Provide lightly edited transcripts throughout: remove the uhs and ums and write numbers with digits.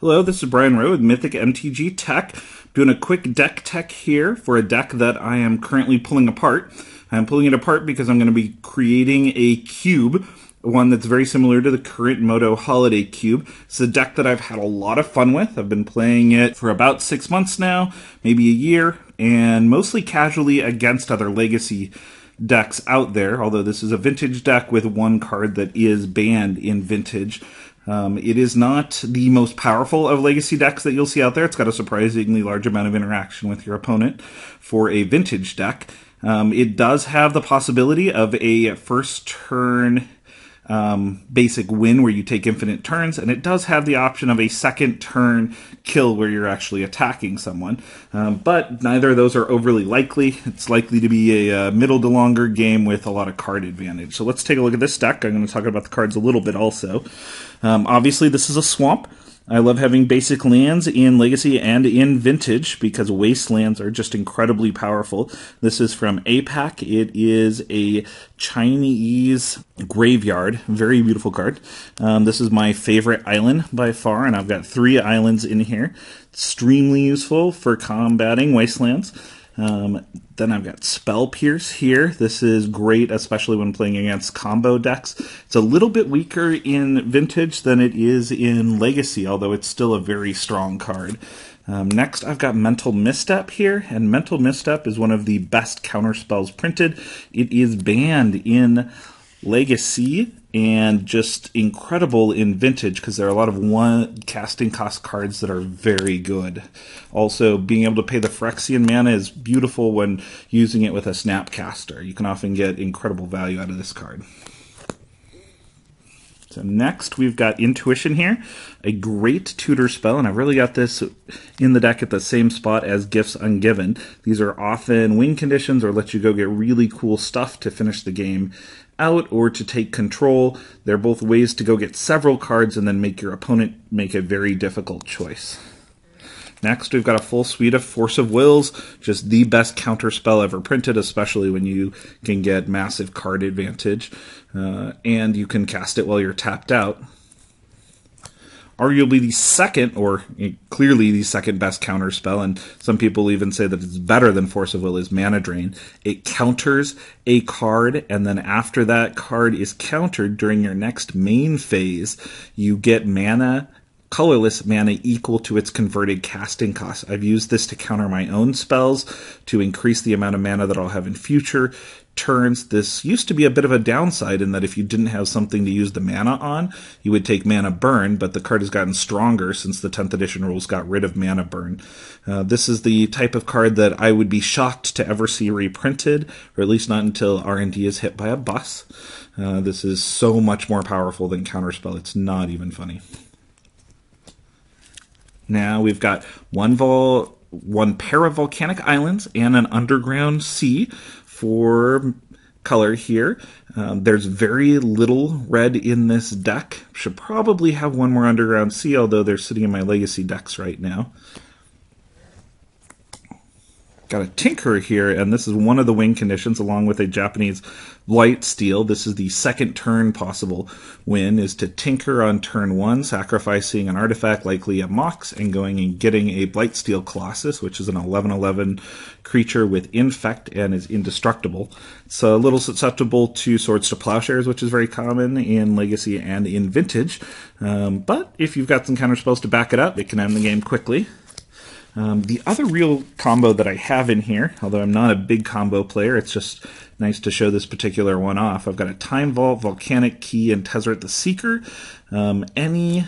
Hello, this is Brian Rowe with Mythic MTGTech. Doing a quick deck tech here for a deck that I am currently pulling apart. I'm pulling it apart because I'm going to be creating a cube, one that's very similar to the current Moto Holiday Cube. It's a deck that I've had a lot of fun with. I've been playing it for about 6 months now, maybe a year, and mostly casually against other Legacy decks out there, although this is a Vintage deck with one card that is banned in Vintage. It is not the most powerful of Legacy decks that you'll see out there. It's got a surprisingly large amount of interaction with your opponent for a Vintage deck. It does have the possibility of a first turn basic win where you take infinite turns, and it does have the option of a second turn kill where you're actually attacking someone. But neither of those are overly likely. It's likely to be a middle to longer game with a lot of card advantage. So let's take a look at this deck. I'm going to talk about the cards a little bit also. Obviously, this is a swamp. I love having basic lands in Legacy and in Vintage because wastelands are just incredibly powerful. This is from APAC. It is a Chinese graveyard. Very beautiful card. This is my favorite island by far, and I've got 3 islands in here. Extremely useful for combating wastelands. Then I've got Spell Pierce here. This is great, especially when playing against combo decks. It's a little bit weaker in Vintage than it is in Legacy, although it's still a very strong card. Next, I've got Mental Misstep here, and Mental Misstep is one of the best counter spells printed. It is banned in Legacy and just incredible in Vintage because there are a lot of one casting cost cards that are very good. Also, being able to pay the Phyrexian mana is beautiful when using it with a Snapcaster. You can often get incredible value out of this card. So next, we've got Intuition here, a great tutor spell, and I've really got this in the deck at the same spot as Gifts Ungiven. These are often win conditions or let you go get really cool stuff to finish the game out or to take control. They're both ways to go get several cards and then make your opponent make a very difficult choice. Next, we've got a full suite of Force of Wills, just the best counter spell ever printed, especially when you can get massive card advantage, and you can cast it while you're tapped out. Arguably the second, or clearly the second best counter spell, and some people even say that it's better than Force of Will, is Mana Drain. It counters a card, and then after that card is countered during your next main phase, you get mana, colorless mana equal to its converted casting cost. I've used this to counter my own spells to increase the amount of mana that I'll have in future turns. This used to be a bit of a downside in that if you didn't have something to use the mana on, you would take mana burn, but the card has gotten stronger since the 10th edition rules got rid of mana burn. This is the type of card that I would be shocked to ever see reprinted, or at least not until R&D is hit by a bus. This is so much more powerful than Counterspell. It's not even funny. Now we've got one pair of volcanic islands and an underground sea for color here. There's very little red in this deck. Should probably have one more underground sea, although they're sitting in my Legacy decks right now. Got a Tinkerer here, and this is one of the win conditions along with a Japanese Blightsteel. This is the second turn possible win, is to Tinker on turn 1, sacrificing an artifact, likely a Mox, and going and getting a Blightsteel Colossus, which is an 11/11 creature with Infect and is indestructible. It's a little susceptible to Swords to Plowshares, which is very common in Legacy and in Vintage. But if you've got some counter spells to back it up, it can end the game quickly. The other real combo that I have in here, although I'm not a big combo player, it's just nice to show this particular one off. I've got a Time Vault, Volcanic Key, and Tezzeret the Seeker. Any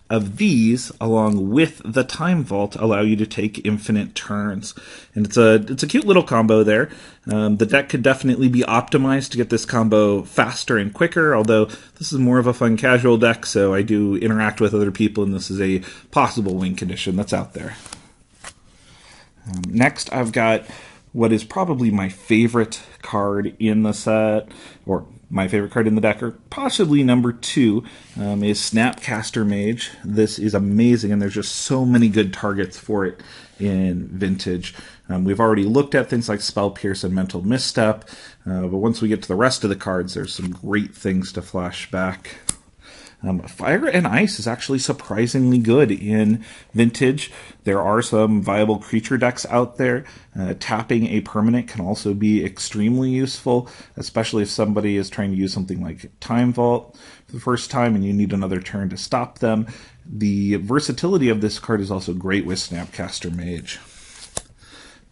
of these, along with the Time Vault, allow you to take infinite turns. And it's a cute little combo there. The deck could definitely be optimized to get this combo faster and quicker, although this is more of a fun casual deck, so I do interact with other people, and this is a possible win condition that's out there. Next, I've got what is probably my favorite card in the set, or my favorite card in the deck, or possibly number 2, is Snapcaster Mage. This is amazing, and there's just so many good targets for it in Vintage. We've already looked at things like Spell Pierce and Mental Misstep, but once we get to the rest of the cards, there's some great things to flash back. Fire and Ice is actually surprisingly good in Vintage. There are some viable creature decks out there. Tapping a permanent can also be extremely useful, especially if somebody is trying to use something like Time Vault for the first time and you need another turn to stop them. The versatility of this card is also great with Snapcaster Mage.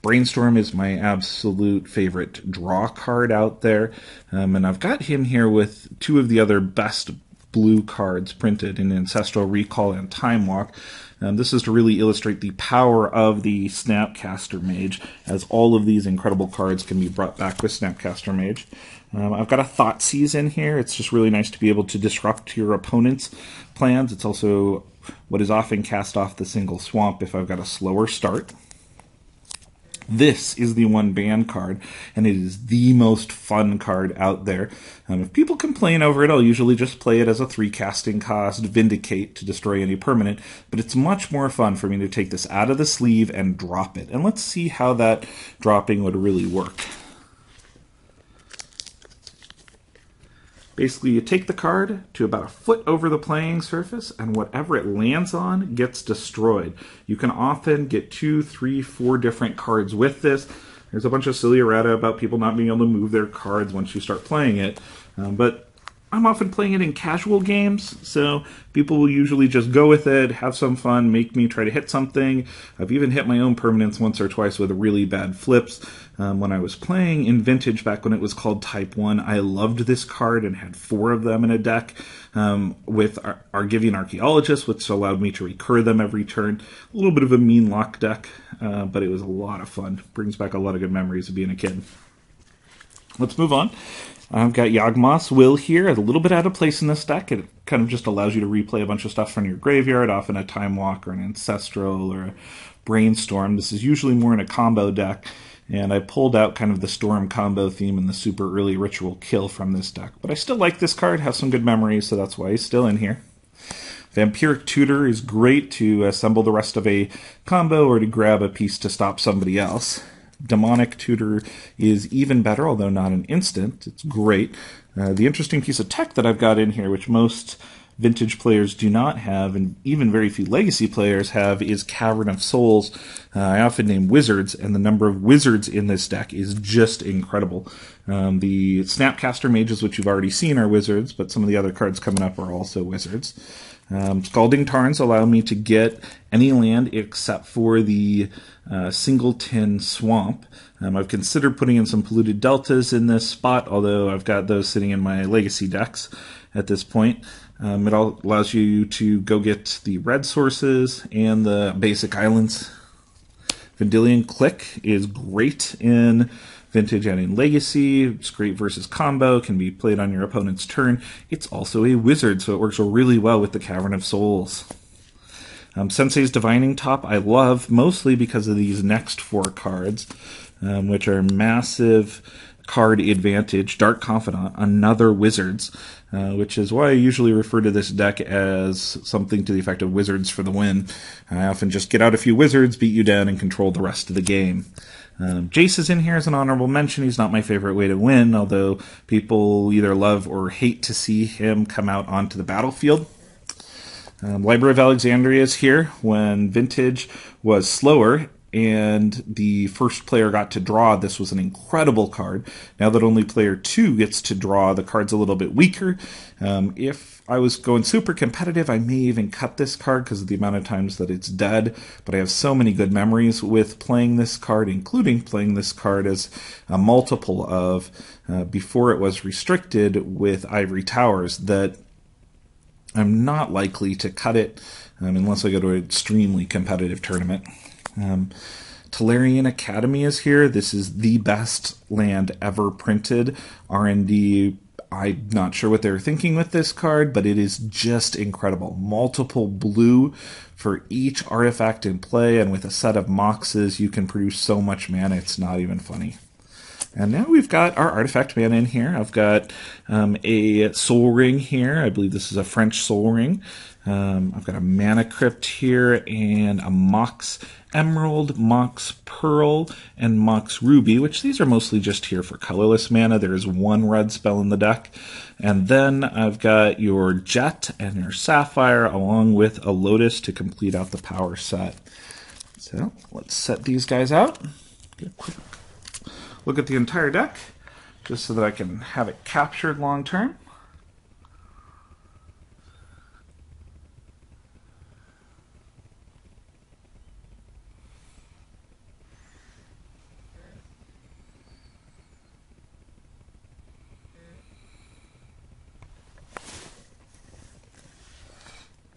Brainstorm is my absolute favorite draw card out there, and I've got him here with two of the other best blue cards printed in Ancestral Recall and Time Walk. This is to really illustrate the power of the Snapcaster Mage, as all of these incredible cards can be brought back with Snapcaster Mage. I've got a Thoughtseize in here. It's just really nice to be able to disrupt your opponent's plans. It's also what is often cast off the single swamp if I've got a slower start. This is the one ban card, and it is the most fun card out there. If people complain over it, I'll usually just play it as a 3 casting cost, Vindicate, to destroy any permanent, but it's much more fun for me to take this out of the sleeve and drop it. And let's see how that dropping would really work. Basically, you take the card to about a foot over the playing surface, and whatever it lands on gets destroyed. You can often get 2, 3, 4 different cards with this. There's a bunch of silly errata about people not being able to move their cards once you start playing it, but I'm often playing it in casual games, so people will usually just go with it, have some fun, make me try to hit something. I've even hit my own permanents once or twice with really bad flips. When I was playing in Vintage back when it was called Type 1, I loved this card and had 4 of them in a deck with Argivian Archaeologist, which allowed me to recur them every turn. A little bit of a mean lock deck, but it was a lot of fun. Brings back a lot of good memories of being a kid. Let's move on. I've got Yawgmoth's Will here, a little bit out of place in this deck. It kind of just allows you to replay a bunch of stuff from your graveyard, often a Time Walk or an Ancestral or a Brainstorm. This is usually more in a combo deck, and I pulled out kind of the Storm combo theme and the super early Ritual Kill from this deck. But I still like this card, has some good memories, so that's why he's still in here. Vampiric Tutor is great to assemble the rest of a combo or to grab a piece to stop somebody else. Demonic Tutor is even better, although not an instant. It's great. The interesting piece of tech that I've got in here, which most Vintage players do not have, and even very few Legacy players have, is Cavern of Souls. I often name wizards, and the number of wizards in this deck is just incredible. The Snapcaster Mages, which you've already seen, are wizards, but some of the other cards coming up are also wizards. Scalding Tarns allow me to get any land except for the Singleton Swamp. I've considered putting in some Polluted Deltas in this spot, although I've got those sitting in my Legacy decks at this point. It allows you to go get the red sources and the basic islands. Vendilion Click is great in Vintage and in Legacy. It's great versus combo, can be played on your opponent's turn. It's also a wizard, so it works really well with the Cavern of Souls. Sensei's Divining Top I love, mostly because of these next 4 cards, which are massive card advantage. Dark Confidant, another wizards, which is why I usually refer to this deck as something to the effect of wizards for the win. I often just get out a few wizards, beat you down, and control the rest of the game. Jace is in here as an honorable mention. He's not my favorite way to win, although people either love or hate to see him come out onto the battlefield. Library of Alexandria is here when Vintage was slower and the first player got to draw. This was an incredible card. Now that only player 2 gets to draw, the card's a little bit weaker. If I was going super competitive, I may even cut this card because of the amount of times that it's dead, but I have so many good memories with playing this card, including playing this card as a multiple of before it was restricted with Ivory Towers, that I'm not likely to cut it unless I go to an extremely competitive tournament. Tolarian Academy is here. This is the best land ever printed. R&D, I'm not sure what they were thinking with this card, but it is just incredible. Multiple blue for each artifact in play, and with a set of Moxes, you can produce so much mana, it's not even funny. And now we've got our artifact mana in here. I've got a Soul Ring here. I believe this is a French Soul Ring. I've got a Mana Crypt here and a Mox Emerald, Mox Pearl, and Mox Ruby, which these are mostly just here for colorless mana. There is one red spell in the deck. And then I've got your Jet and your Sapphire along with a Lotus to complete out the power set. So let's set these guys out. Get a quick look at the entire deck just so that I can have it captured long term.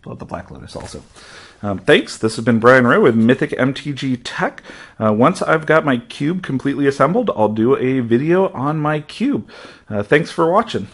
Pull out the Black Lotus also. Thanks. This has been Brian Rowe with Mythic MTGTech. Once I've got my cube completely assembled, I'll do a video on my cube. Thanks for watching.